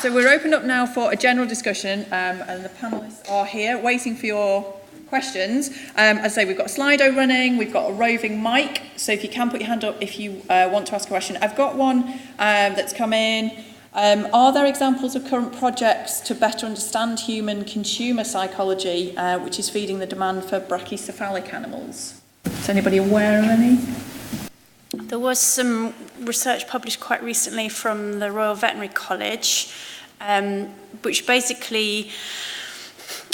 So we're opened up now for a general discussion, and the panellists are here waiting for your questions. As I say, we've got a Slido running, we've got a roving mic, so if you can put your hand up if you want to ask a question. I've got one that's come in. Are there examples of current projects to better understand human consumer psychology, which is feeding the demand for brachycephalic animals? Is anybody aware of any? There was some research published quite recently from the Royal Veterinary College, which basically,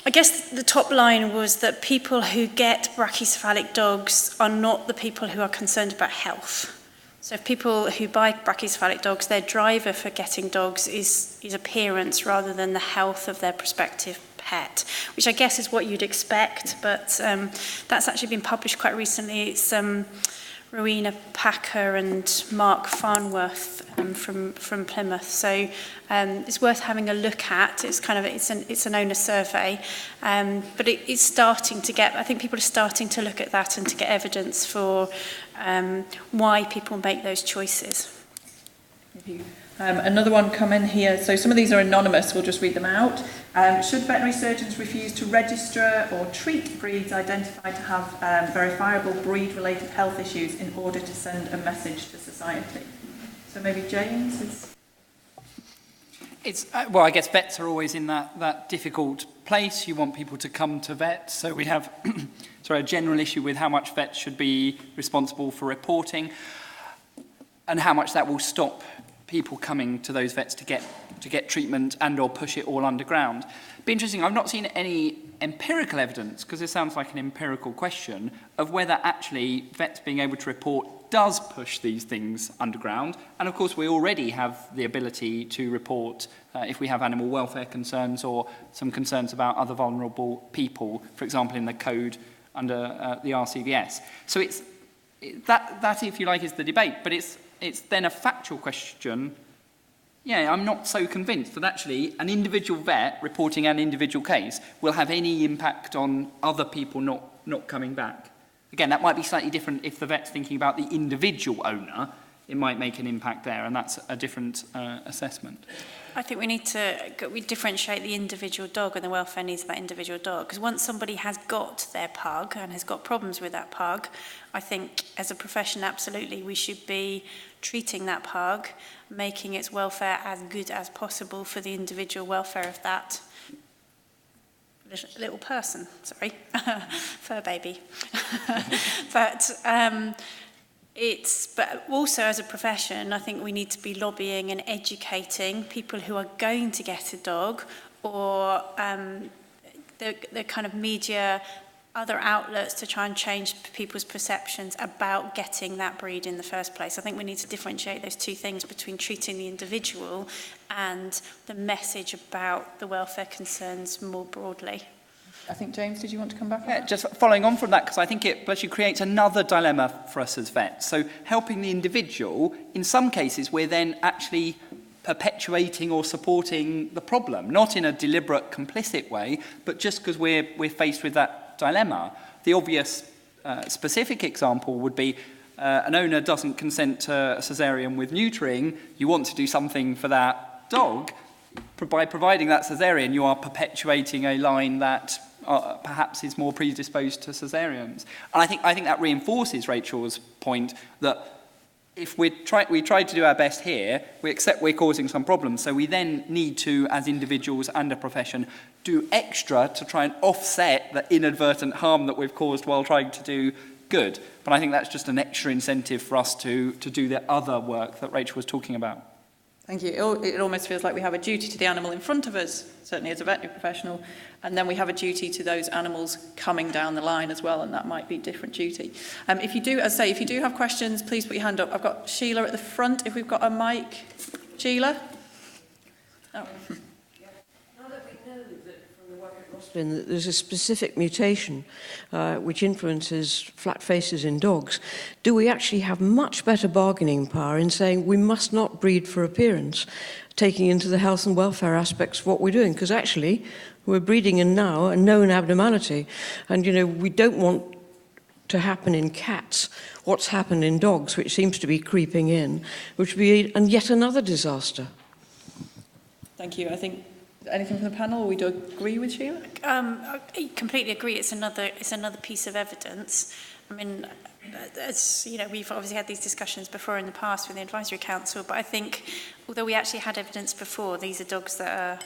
I guess the top line was that people who get brachycephalic dogs are not the people who are concerned about health. So if people who buy brachycephalic dogs, their driver for getting dogs is appearance rather than the health of their prospective pet, which I guess is what you'd expect, but that's actually been published quite recently. It's Rowena Packer and Mark Farnworth from Plymouth. So it's worth having a look at. It's an owner survey, but it's starting to get. I think people are starting to look at that and to get evidence for why people make those choices. Thank you. Another one come in here. So some of these are anonymous. We'll just read them out. Should veterinary surgeons refuse to register or treat breeds identified to have verifiable breed-related health issues in order to send a message to society? So maybe James is... Well, I guess vets are always in that difficult place. You want people to come to vets. So we have a general issue with how much vets should be responsible for reporting and how much that will stop people coming to those vets to get treatment and or push it all underground. Be interesting, I've not seen any empirical evidence, because it sounds like an empirical question, of whether actually vets being able to report does push these things underground. And of course we already have the ability to report if we have animal welfare concerns or some concerns about other vulnerable people, for example in the code under the RCVS. So that if you like is the debate, but it's then a factual question. Yeah, I'm not so convinced that actually an individual vet reporting an individual case will have any impact on other people not coming back. Again, that might be slightly different if the vet's thinking about the individual owner. It might make an impact there, and that's a different assessment. I think we need to differentiate the individual dog and the welfare needs of that individual dog. Because once somebody has got their pug and has got problems with that pug, I think as a profession, absolutely, we should be treating that pug, making its welfare as good as possible for the individual welfare of that little person, fur baby. But also as a profession, I think we need to be lobbying and educating people who are going to get a dog, or the kind of media, other outlets, to try and change people's perceptions about getting that breed in the first place. I think we need to differentiate those two things between treating the individual and the message about the welfare concerns more broadly. I think, James, did you want to come back? Yeah, just following on from that, because I think it actually creates another dilemma for us as vets. So helping the individual, in some cases, we're then actually perpetuating or supporting the problem, not in a deliberate, complicit way, but just because we're faced with that dilemma. The obvious specific example would be an owner doesn't consent to a caesarean with neutering. You want to do something for that dog. By providing that caesarean, you are perpetuating a line that perhaps is more predisposed to caesareans. And I think that reinforces Rachel's point that if we try to do our best here, we accept we're causing some problems, so we then need to, as individuals and a profession, do extra to try and offset the inadvertent harm that we've caused while trying to do good. But I think that's just an extra incentive for us to do the other work that Rachel was talking about. Thank you. It almost feels like we have a duty to the animal in front of us, certainly as a veterinary professional, and then we have a duty to those animals coming down the line as well, and that might be a different duty. If you do have questions, please put your hand up. I've got Sheila at the front, if we've got a mic. Sheila? Oh. That there's a specific mutation which influences flat faces in dogs, do we actually have much better bargaining power in saying we must not breed for appearance, taking into the health and welfare aspects of what we're doing? Because actually we're breeding in now a known abnormality, and we don't want to happen in cats what's happened in dogs, which seems to be creeping in, which would be yet another disaster. Thank you. I think, anything from the panel? We do agree with Sheila? I completely agree. It's another piece of evidence. I mean, as you know, we've obviously had these discussions before in the past with the advisory council, but I think although we actually had evidence before, these are dogs that are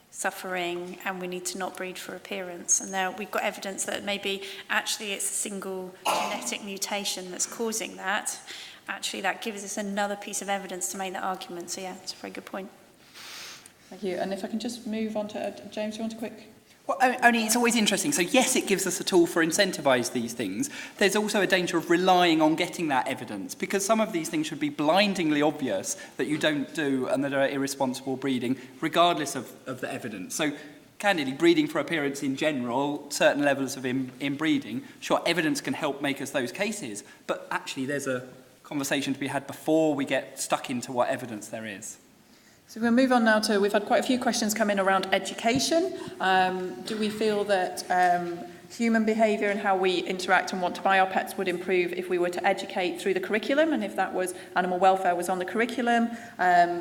suffering and we need to not breed for appearance. And now we've got evidence that maybe actually it's a single genetic mutation that's causing that. Actually, that gives us another piece of evidence to make that argument. So yeah, it's a very good point. Thank you. And if I can just move on to James, do you want a quick? Well, only it's always interesting. So yes, it gives us a tool for incentivise these things. There's also a danger of relying on getting that evidence, because some of these things should be blindingly obvious that you don't do and that are irresponsible breeding, regardless of the evidence. So candidly, breeding for appearance in general, certain levels of inbreeding, sure, evidence can help make us those cases, but actually there's a conversation to be had before we get stuck into what evidence there is. So we'll move on now to, we've had quite a few questions come in around education. Do we feel that human behaviour and how we interact and want to buy our pets would improve if we were to educate through the curriculum, and if that was animal welfare was on the curriculum?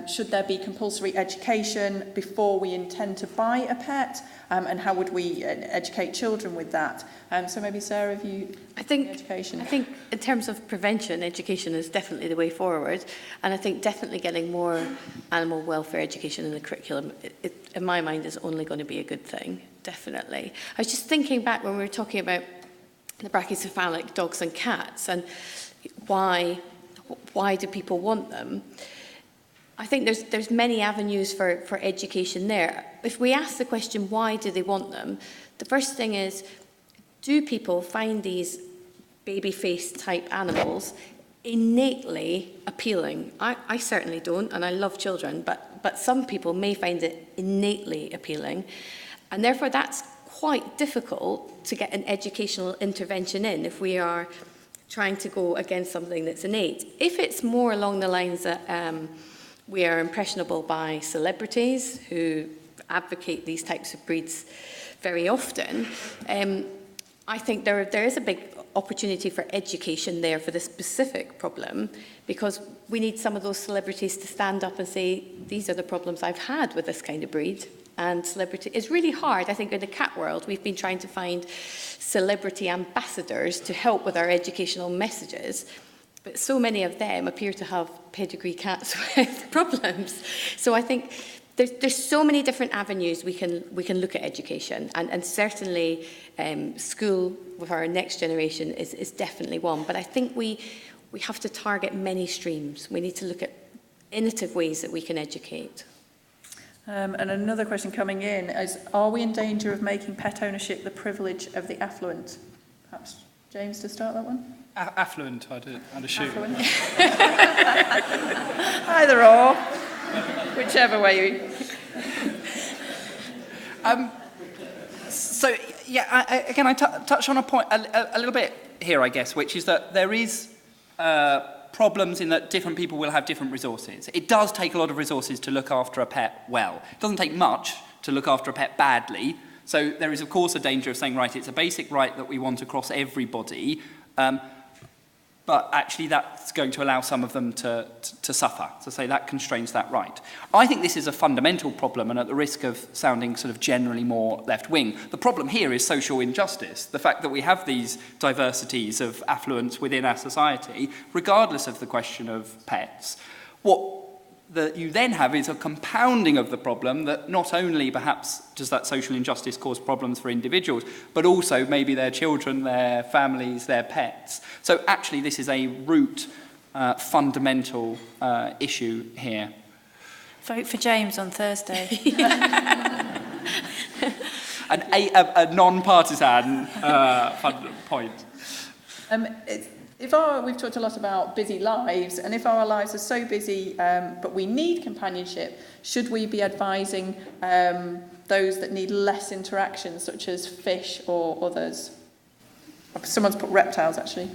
Should there be compulsory education before we intend to buy a pet? And how would we educate children with that? So maybe Sarah, if you... I think education. I think in terms of prevention, education is definitely the way forward, and I think definitely getting more animal welfare education in the curriculum, in my mind, is only going to be a good thing. Definitely. I was just thinking back when we were talking about the brachycephalic dogs and cats, and why do people want them? I think there's many avenues for education there. If we ask the question, why do they want them? The first thing is, do people find these baby-faced type animals innately appealing? I certainly don't, and I love children, but some people may find it innately appealing, and therefore that's quite difficult to get an educational intervention in if we are trying to go against something that's innate. If it's more along the lines that we are impressionable by celebrities who advocate these types of breeds very often, I think there is a big opportunity for education there for the specific problem, because we need some of those celebrities to stand up and say, these are the problems I've had with this kind of breed. And celebrity is really hard. I think in the cat world, we've been trying to find celebrity ambassadors to help with our educational messages, but so many of them appear to have pedigree cats with problems. So I think there's so many different avenues we can look at education, and certainly school with our next generation is definitely one. But I think we have to target many streams. We need to look at innovative ways that we can educate. And another question coming in is, are we in danger of making pet ownership the privilege of the affluent? Perhaps James to start that one? Affluent, I'd assume. Affluent. Either or, whichever way you... So, yeah, again, I touch on a point a little bit here, I guess, which is that there is problems in that different people will have different resources. It does take a lot of resources to look after a pet well. It doesn't take much to look after a pet badly. So there is, of course, a danger of saying, right, it's a basic right that we want across everybody, but actually that's going to allow some of them to suffer. So say that constrains that right. I think this is a fundamental problem, and at the risk of sounding sort of generally more left-wing, the problem here is social injustice. The fact that we have these diversities of affluence within our society, regardless of the question of pets. What that you then have is a compounding of the problem that not only perhaps does that social injustice cause problems for individuals, but also maybe their children, their families, their pets. So actually this is a root fundamental issue here. Vote for James on Thursday. A non-partisan point. We've talked a lot about busy lives, and if our lives are so busy but we need companionship, should we be advising those that need less interaction, such as fish or others? Someone's put reptiles, actually.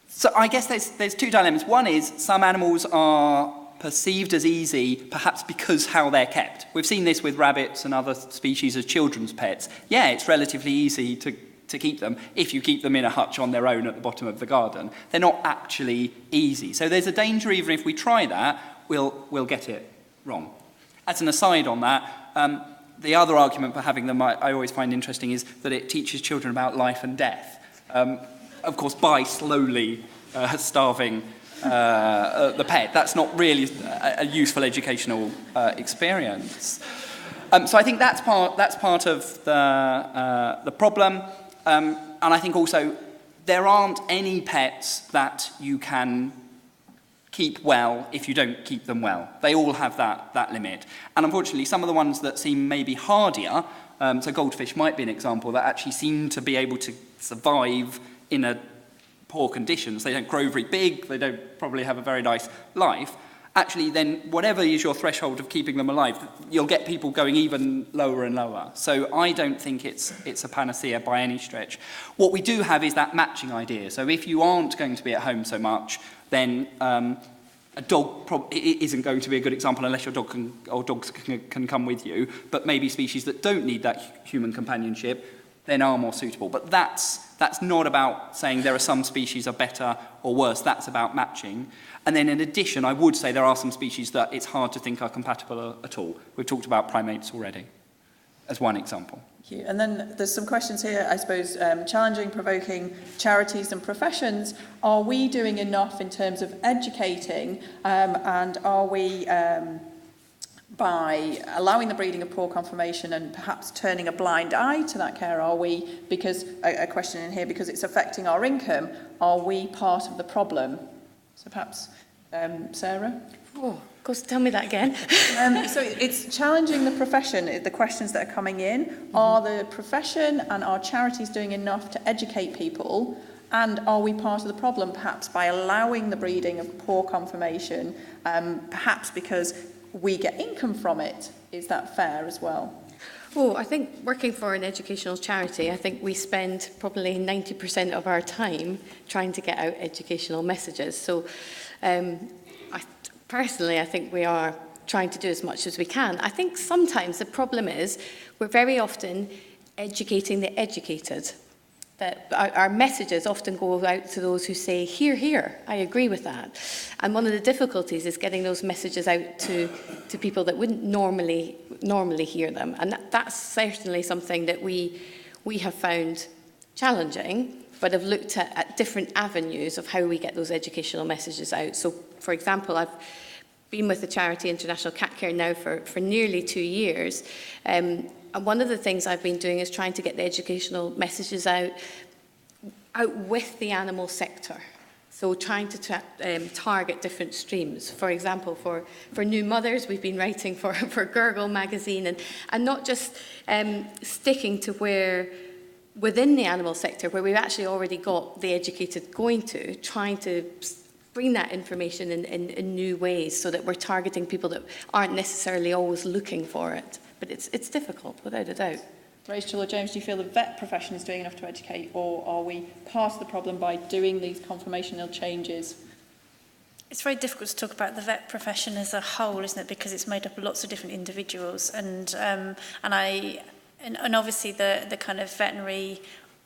So I guess there's two dilemmas. One is some animals are perceived as easy, perhaps because how they're kept. We've seen this with rabbits and other species as children's pets. Yeah, it's relatively easy to keep them if you keep them in a hutch on their own at the bottom of the garden. They're not actually easy. So there's a danger, even if we try that, we'll get it wrong. As an aside on that, the other argument for having them I always find interesting is that it teaches children about life and death. Of course, by slowly starving the pet. That's not really a useful educational experience. So I think that's part of the problem. And I think also there aren't any pets that you can keep well if you don't keep them well. They all have that limit. And unfortunately, some of the ones that seem maybe hardier, so goldfish might be an example, that actually seem to be able to survive in a poor conditions. They don't grow very big, they don't probably have a very nice life. Actually, then, whatever is your threshold of keeping them alive, you'll get people going even lower and lower. So I don't think it's a panacea by any stretch. What we do have is that matching idea. So if you aren't going to be at home so much, then a dog isn't going to be a good example unless your dog dogs can come with you. But maybe species that don't need that human companionship then are more suitable. But that's not about saying there are some species are better or worse. That's about matching. And then in addition, I would say there are some species that it's hard to think are compatible at all. We've talked about primates already, as one example. Thank you. And then there's some questions here, I suppose, challenging, provoking charities and professions. Are we doing enough in terms of educating, and are we, by allowing the breeding of poor conformation and perhaps turning a blind eye to that care, are we, because, a question in here, because it's affecting our income, are we part of the problem? So perhaps, Sarah? Oh, go tell me that again. So it's challenging the profession, the questions that are coming in. Mm-hmm. Are the profession and our charities doing enough to educate people? And are we part of the problem, perhaps, by allowing the breeding of poor conformation, perhaps because we get income from it? Is that fair as well? Oh, I think working for an educational charity, I think we spend probably 90% of our time trying to get out educational messages. So personally, I think we are trying to do as much as we can. I think sometimes the problem is we're very often educating the educated. That our messages often go out to those who say, hear, hear, I agree with that. And one of the difficulties is getting those messages out to people that wouldn't normally hear them. And that's certainly something that we have found challenging, but have looked at different avenues of how we get those educational messages out. So, for example, I've been with the charity International Cat Care now for nearly 2 years. And one of the things I've been doing is trying to get the educational messages out with the animal sector. So trying to target different streams. For example, for new mothers, we've been writing for Gurgle magazine, and not just sticking to where within the animal sector, where we've actually already got the educated going to, trying to bring that information in new ways so that we're targeting people that aren't necessarily always looking for it. But it's difficult, without a doubt. Rachel or James, do you feel the vet profession is doing enough to educate, or are we part of the problem by doing these conformational changes? It's very difficult to talk about the vet profession as a whole, isn't it? Because it's made up of lots of different individuals, and obviously the kind of veterinary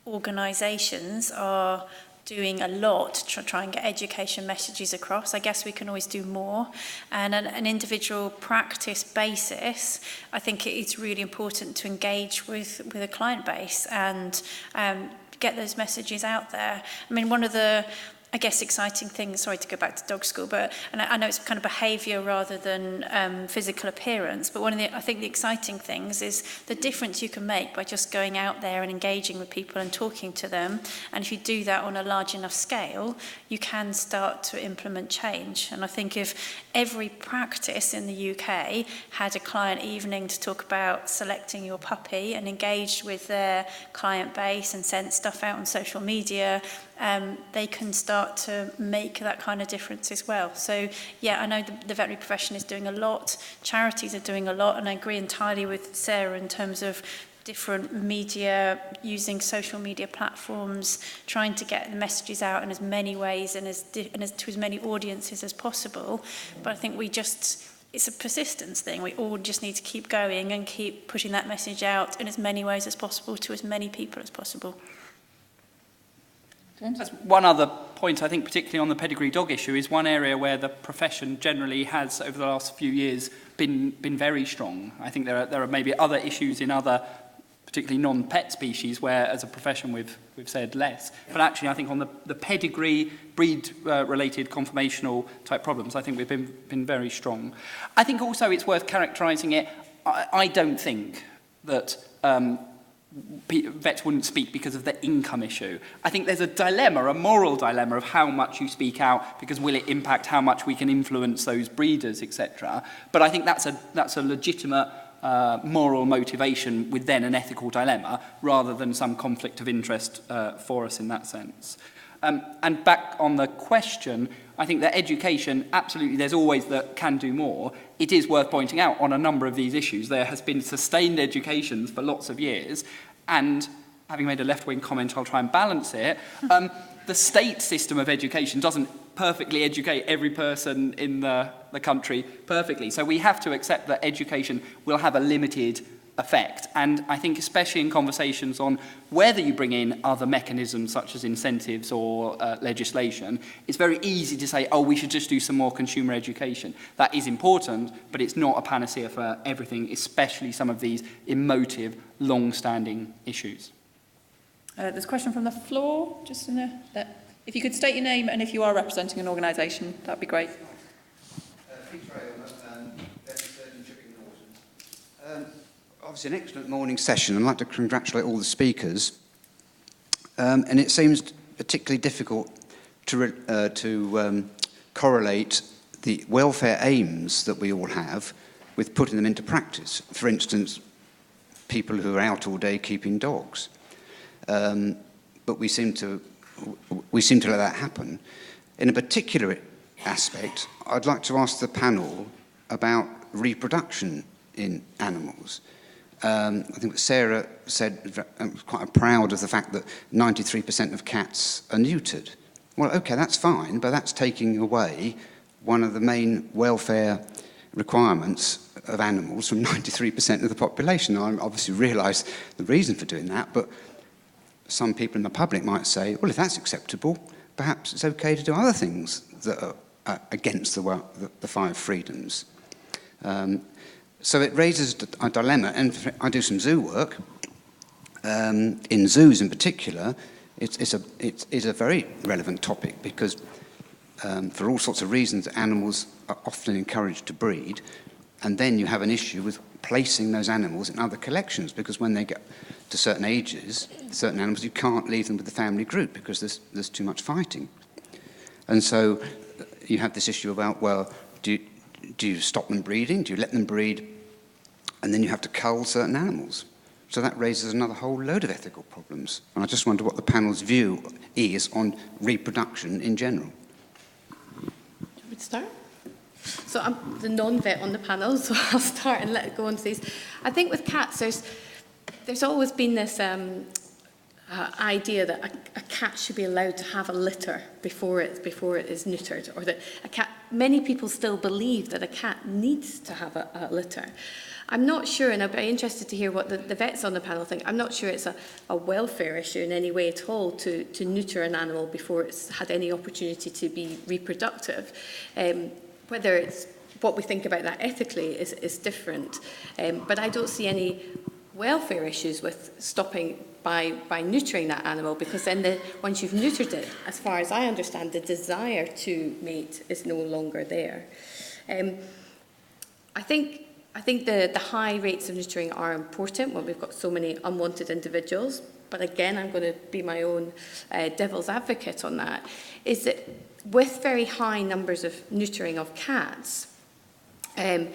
organisations are doing a lot to try and get education messages across. I guess we can always do more. And an individual practice basis, I think it's really important to engage with a client base and get those messages out there. I mean, one of the, I guess, exciting things, sorry to go back to dog school, but and I know it's kind of behaviour rather than physical appearance, but one of the, I think the exciting things is the difference you can make by just going out there and engaging with people and talking to them. And if you do that on a large enough scale, you can start to implement change. And I think if every practice in the UK had a client evening to talk about selecting your puppy and engaged with their client base and sent stuff out on social media, they can start to make that kind of difference as well. So, yeah, I know the veterinary profession is doing a lot, charities are doing a lot, and I agree entirely with Sarah in terms of different media, using social media platforms, trying to get the messages out in as many ways and to as many audiences as possible. But I think it's a persistence thing. We all just need to keep going and keep pushing that message out in as many ways as possible to as many people as possible. That's one other point, I think, particularly on the pedigree dog issue, is one area where the profession generally has, over the last few years, been very strong. I think there are maybe other issues in other, particularly non-pet species, where as a profession we've said less. But actually, I think on the pedigree, breed-related conformational type problems, I think we've been very strong. I think also it's worth characterising it. I don't think that vets wouldn't speak because of the income issue. I think there's a dilemma, a moral dilemma of how much you speak out, because will it impact how much we can influence those breeders, etc. But I think that's a legitimate moral motivation with then an ethical dilemma, rather than some conflict of interest for us in that sense. And back on the question, I think that education, absolutely, there's always that can do more. It is worth pointing out on a number of these issues, there has been sustained education for lots of years, and having made a left-wing comment, I'll try and balance it. The state system of education doesn't perfectly educate every person in the country perfectly. So we have to accept that education will have a limited effect. And I think especially in conversations on whether you bring in other mechanisms such as incentives or legislation, it's very easy to say, oh, we should just do some more consumer education. That is important, but it's not a panacea for everything, especially some of these emotive, long-standing issues. There's a question from the floor, just in there. If you could state your name and if you are representing an organisation, that'd be great. Obviously an excellent morning session. I'd like to congratulate all the speakers. And it seems particularly difficult to correlate the welfare aims that we all have with putting them into practice. For instance, people who are out all day keeping dogs. But we seem to let that happen. In a particular aspect, I'd like to ask the panel about reproduction in animals. I think Sarah said, quite proud of the fact that 93% of cats are neutered. Well, okay, that's fine, but that's taking away one of the main welfare requirements of animals from 93% of the population. I obviously realise the reason for doing that, but some people in the public might say, well, if that's acceptable, perhaps it's okay to do other things that are against the five freedoms. So it raises a dilemma, and I do some zoo work. In zoos in particular, it's a very relevant topic because for all sorts of reasons, animals are often encouraged to breed, and then you have an issue with placing those animals in other collections, because when they get to certain ages, certain animals, you can't leave them with the family group because there's too much fighting. And so you have this issue about, well, do you stop them breeding? Do you let them breed? And then you have to cull certain animals. So that raises another whole load of ethical problems. And I just wonder what the panel's view is on reproduction in general. Shall we start? So I'm the non-vet on the panel, so I'll start and let it go on to these. I think with cats, there's always been this idea that a cat should be allowed to have a litter before it is neutered, or that many people still believe that a cat needs to have a litter. I'm not sure, and I'd be interested to hear what the vets on the panel think. I'm not sure it's a welfare issue in any way at all to neuter an animal before it's had any opportunity to be reproductive. Whether it's what we think about that ethically is different. But I don't see any welfare issues with stopping by neutering that animal, because then once you've neutered it, as far as I understand, the desire to mate is no longer there. I think the high rates of neutering are important when we've got so many unwanted individuals. But again, I'm going to be my own devil's advocate on that, is that with very high numbers of neutering of cats, and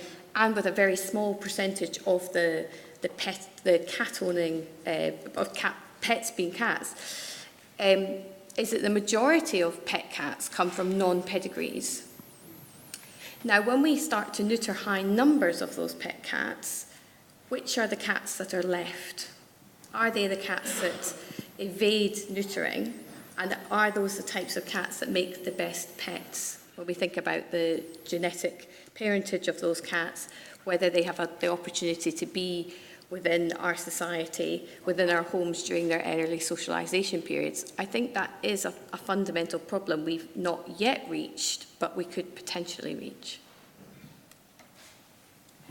with a very small percentage of the cat owning of pets being cats, is that the majority of pet cats come from non-pedigrees. Now, when we start to neuter high numbers of those pet cats, which are the cats that are left? Are they the cats that evade neutering? And are those the types of cats that make the best pets? When we think about the genetic parentage of those cats, whether they have the opportunity to be within our society, within our homes during their early socialisation periods. I think that is a fundamental problem we've not yet reached, but we could potentially reach.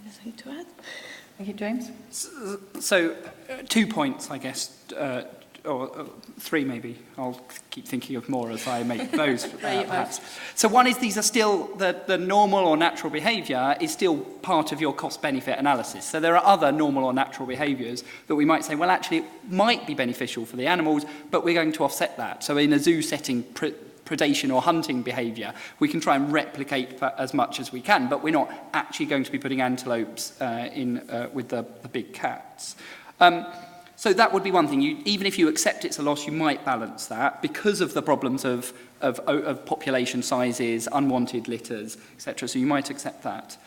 Anything to add? Thank you, James. So 2 points, I guess, or 3 maybe. I'll keep thinking of more as I make those, perhaps. So one is these are still, the normal or natural behaviour is still part of your cost-benefit analysis. So there are other normal or natural behaviours that we might say, well, actually, it might be beneficial for the animals, but we're going to offset that. So in a zoo setting, predation or hunting behaviour, we can try and replicate that as much as we can, but we're not actually going to be putting antelopes with the big cats. So that would be one thing. Even if you accept it's a loss, you might balance that because of the problems of population sizes, unwanted litters, etc. So you might accept that.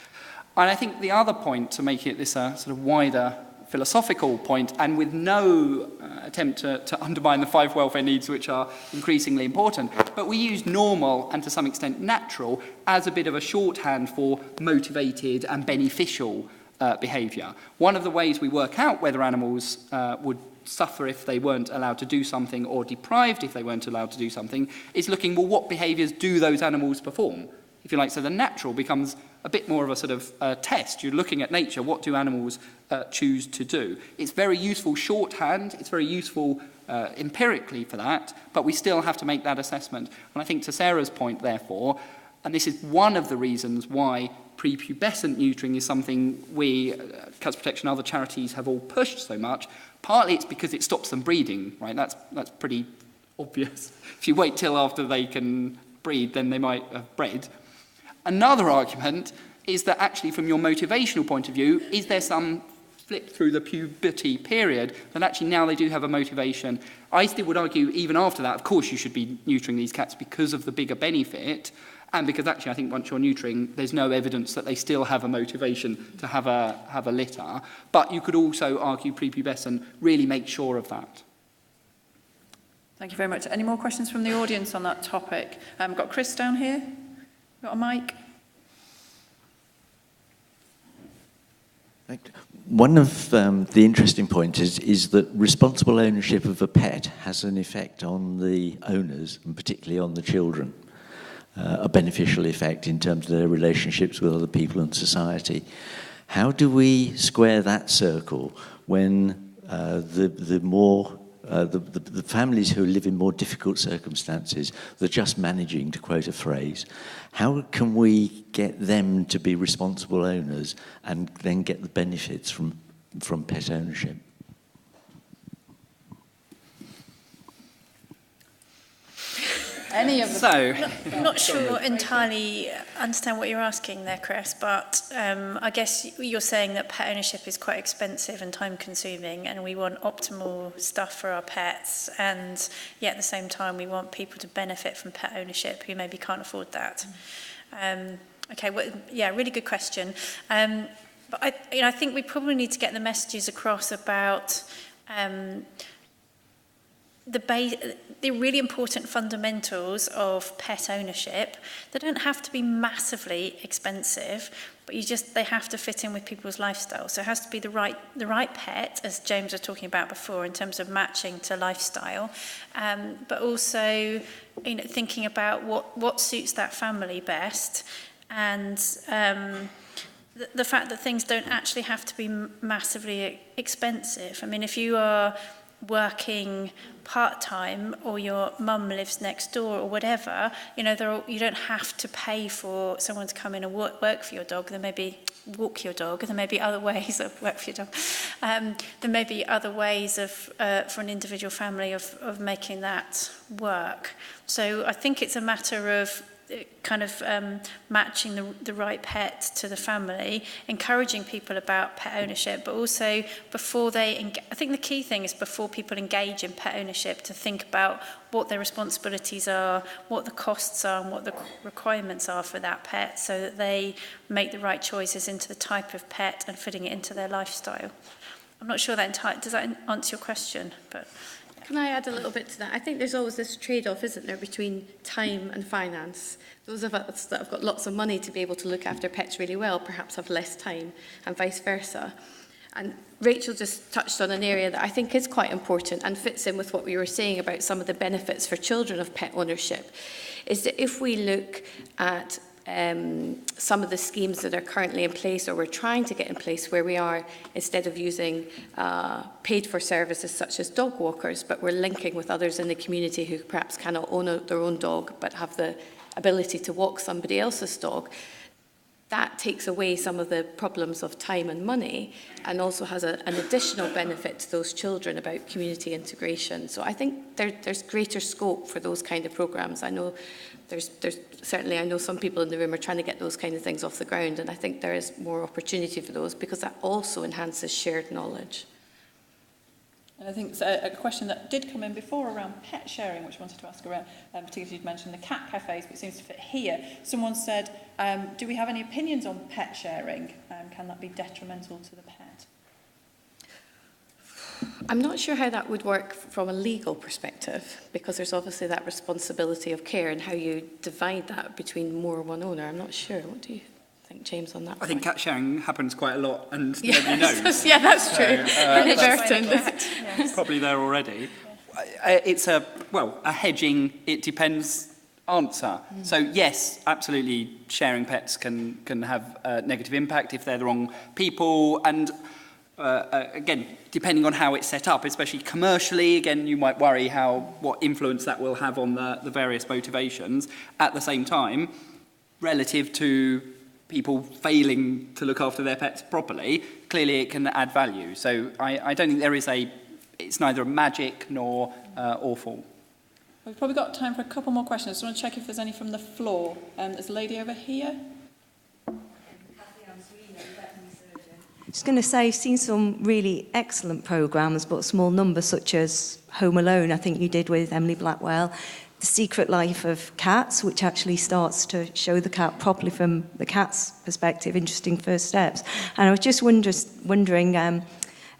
And I think the other point, to make it this sort of wider philosophical point, and with no attempt to undermine the 5 welfare needs, which are increasingly important, but we use normal and to some extent natural as a bit of a shorthand for motivated and beneficial behaviour. One of the ways we work out whether animals would suffer if they weren't allowed to do something or deprived if they weren't allowed to do something is looking, well, what behaviours do those animals perform? If you like, so the natural becomes a bit more of a sort of test. You're looking at nature, what do animals choose to do? It's very useful shorthand, it's very useful empirically for that, but we still have to make that assessment. And I think to Sarah's point, therefore, and this is one of the reasons why prepubescent neutering is something we, Cats Protection and other charities, have all pushed so much. Partly it's because it stops them breeding, right? That's pretty obvious. If you wait till after they can breed, then they might have bred. Another argument is that actually from your motivational point of view, is there some flip through the puberty period that actually now they do have a motivation? I still would argue even after that, of course you should be neutering these cats because of the bigger benefit, and because actually I think once you're neutering, there's no evidence that they still have a motivation to have a litter. But you could also argue prepubescent really make sure of that. Thank you very much. Any more questions from the audience on that topic? We've got Chris down here. Got a mic? One of the interesting points is that responsible ownership of a pet has an effect on the owners, and particularly on the children. A beneficial effect in terms of their relationships with other people and society. How do we square that circle when the families who live in more difficult circumstances, they're just managing, to quote a phrase, how can we get them to be responsible owners and then get the benefits from pet ownership? Any of them? So, I'm not sure entirely understand what you're asking there, Chris, but I guess you're saying that pet ownership is quite expensive and time-consuming, and we want optimal stuff for our pets, and yet at the same time we want people to benefit from pet ownership who maybe can't afford that. Okay, well, yeah, really good question. But I think we probably need to get the messages across about the really important fundamentals of pet ownership. They don't have to be massively expensive, but they have to fit in with people's lifestyle. So it has to be the right pet, as James was talking about before, in terms of matching to lifestyle, but also thinking about what suits that family best, and the fact that things don't actually have to be massively expensive. I mean, if you are working part-time or your mum lives next door or whatever, you don't have to pay for someone to come in and work for your dog. There may be walk your dog. There may be other ways of work for your dog. There may be other ways of for an individual family of making that work. So I think it's a matter of kind of matching the right pet to the family, encouraging people about pet ownership, but also before I think the key thing is before people engage in pet ownership to think about what their responsibilities are, what the costs are, and what the requirements are for that pet, so that they make the right choices into the type of pet and fitting it into their lifestyle. I'm not sure does that answer your question? But can I add a little bit to that? I think there's always this trade-off, isn't there, between time and finance. Those of us that have got lots of money to be able to look after pets really well perhaps have less time, and vice versa. And Rachel just touched on an area that I think is quite important and fits in with what we were saying about some of the benefits for children of pet ownership, is that if we look at some of the schemes that are currently in place or we're trying to get in place, where we are, instead of using paid for services such as dog walkers, but we're linking with others in the community who perhaps cannot own their own dog but have the ability to walk somebody else's dog, that takes away some of the problems of time and money, and also has an additional benefit to those children about community integration. So I think there's greater scope for those kind of programs. I know there's certainly, I know some people in the room are trying to get those kind of things off the ground, and I think there is more opportunity for those, because that also enhances shared knowledge. And I think it's a question that did come in before around pet sharing, which I wanted to ask around, particularly you'd mentioned the cat cafes, but it seems to fit here. Someone said, do we have any opinions on pet sharing? Can that be detrimental to the pet? I'm not sure how that would work from a legal perspective, because there's obviously that responsibility of care and how you divide that between more one owner. I'm not sure. What do you think, James, on that I think cat sharing happens quite a lot and yeah. nobody knows. Yeah, that's true. That's probably there already. It's a hedging, it depends answer. So yes, absolutely, sharing pets can have a negative impact if they're the wrong people, and again, depending on how it's set up, especially commercially, again, you might worry what influence that will have on the various motivations. At the same time, relative to people failing to look after their pets properly, clearly it can add value. So I don't think there is it's neither magic nor awful. We've probably got time for a couple more questions. I just want to check if there's any from the floor. There's a lady over here. Just going to say, I've seen some really excellent programmes, but small numbers, such as Home Alone, I think you did with Emily Blackwell, The Secret Life of Cats, which actually starts to show the cat properly from the cat's perspective, interesting first steps. And I was just wondering,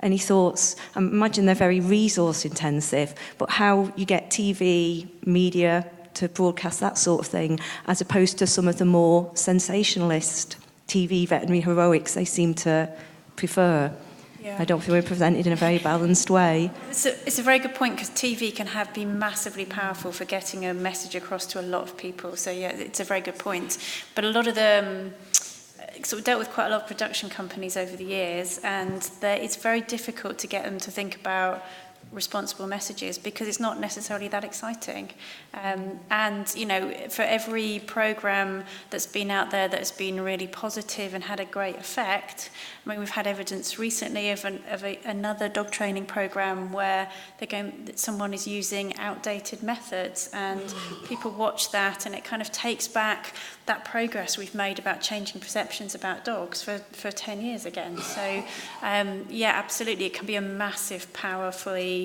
any thoughts? I imagine they're very resource intensive, but how you get TV, media to broadcast that sort of thing, as opposed to some of the more sensationalist TV veterinary heroics they seem to prefer. Yeah. I don't feel we're presented in a very balanced way. It's a very good point, because TV can be massively powerful for getting a message across to a lot of people. So yeah, it's a very good point. But a lot of them sort of dealt with quite a lot of production companies over the years, and it's very difficult to get them to think about responsible messages, because it's not necessarily that exciting. And, you know, for every programme that's been out there that has been really positive and had a great effect, I mean, we've had evidence recently of another dog training programme where someone is using outdated methods, and people watch that, and it kind of takes back that progress we've made about changing perceptions about dogs for 10 years again. So, yeah, absolutely, it can be a massive, powerfully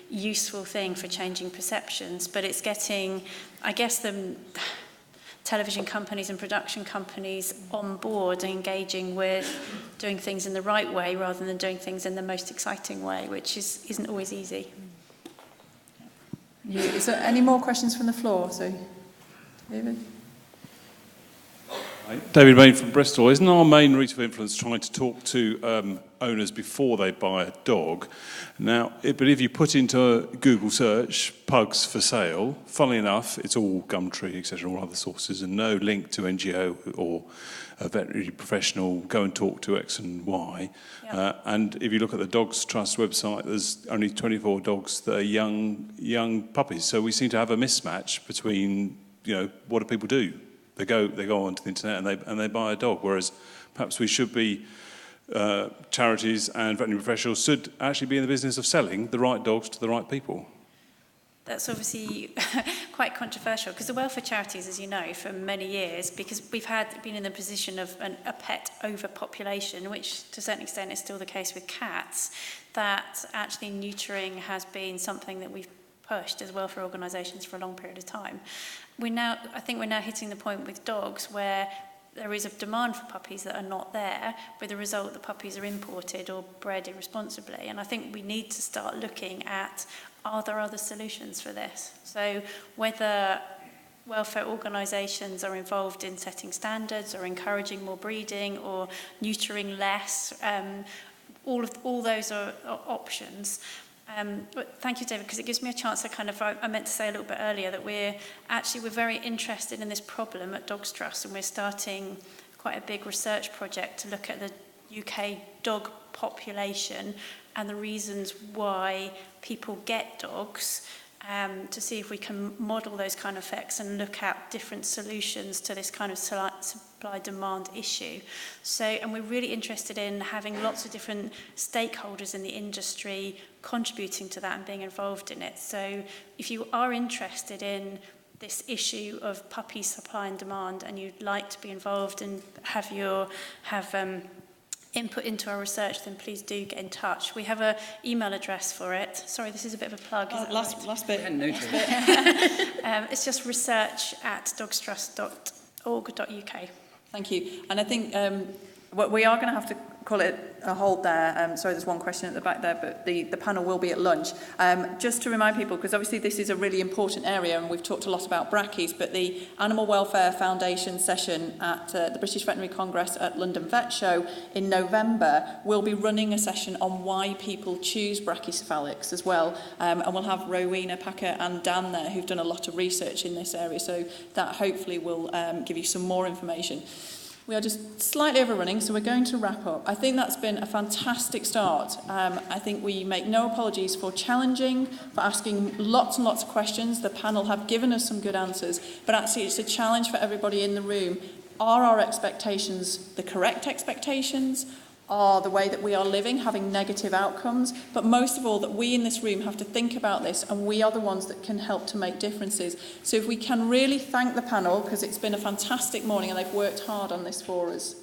useful thing for changing perceptions, but it's getting, I guess, the television companies and production companies on board and engaging with doing things in the right way rather than doing things in the most exciting way, which isn't always easy. Is there any more questions from the floor? So, David? David Main from Bristol. Isn't our main route of influence trying to talk to owners before they buy a dog? Now, but if you put into a Google search, pugs for sale, funnily enough, it's all Gumtree, etc., all other sources, and no link to NGO or a veterinary professional, go and talk to X and Y. Yep. And if you look at the Dogs Trust website, there's only 24 dogs that are young puppies. So we seem to have a mismatch between, you know, what do people do? They go onto the internet and they buy a dog, whereas perhaps we should be, charities and veterinary professionals should actually be in the business of selling the right dogs to the right people. That's obviously quite controversial, because the welfare charities, as you know, for many years, because we've been in the position of a pet overpopulation, which to a certain extent is still the case with cats, that actually neutering has been something that we've pushed as welfare organisations for a long period of time. I think we're now hitting the point with dogs where there is a demand for puppies that are not there, with the result that puppies are imported or bred irresponsibly. And I think we need to start looking at, are there other solutions for this? So whether welfare organisations are involved in setting standards or encouraging more breeding or neutering less, all those are options. But thank you, David, because it gives me a chance to I meant to say a little bit earlier that we're very interested in this problem at Dogs Trust, and we're starting quite a big research project to look at the UK dog population and the reasons why people get dogs, to see if we can model those kind of effects and look at different solutions to this kind of supply-demand issue. So, and we're really interested in having lots of different stakeholders in the industry contributing to that and being involved in it. So if you are interested in this issue of puppy supply and demand and you'd like to be involved and have input into our research, then please do get in touch. We have an email address for it. Sorry, this is a bit of a plug. Last bit. It's just research@dogstrust.org.uk. Thank you. And I think we are going to have to call it a hold there. Sorry, there's one question at the back there, but the panel will be at lunch. Just to remind people, because obviously this is a really important area, and we've talked a lot about brackies, but the Animal Welfare Foundation session at the British Veterinary Congress at London Vet Show in November will be running a session on why people choose brachycephalics as well. And we'll have Rowena Packer and Dan there, who've done a lot of research in this area, so that hopefully will give you some more information. We are just slightly overrunning, so we're going to wrap up. I think that's been a fantastic start. I think we make no apologies for challenging, for asking lots and lots of questions. The panel have given us some good answers, but actually it's a challenge for everybody in the room. Are our expectations the correct expectations? Are the way that we are living having negative outcomes? But most of all, that we in this room have to think about this, and we are the ones that can help to make differences. So if we can really thank the panel, because it's been a fantastic morning and they've worked hard on this for us.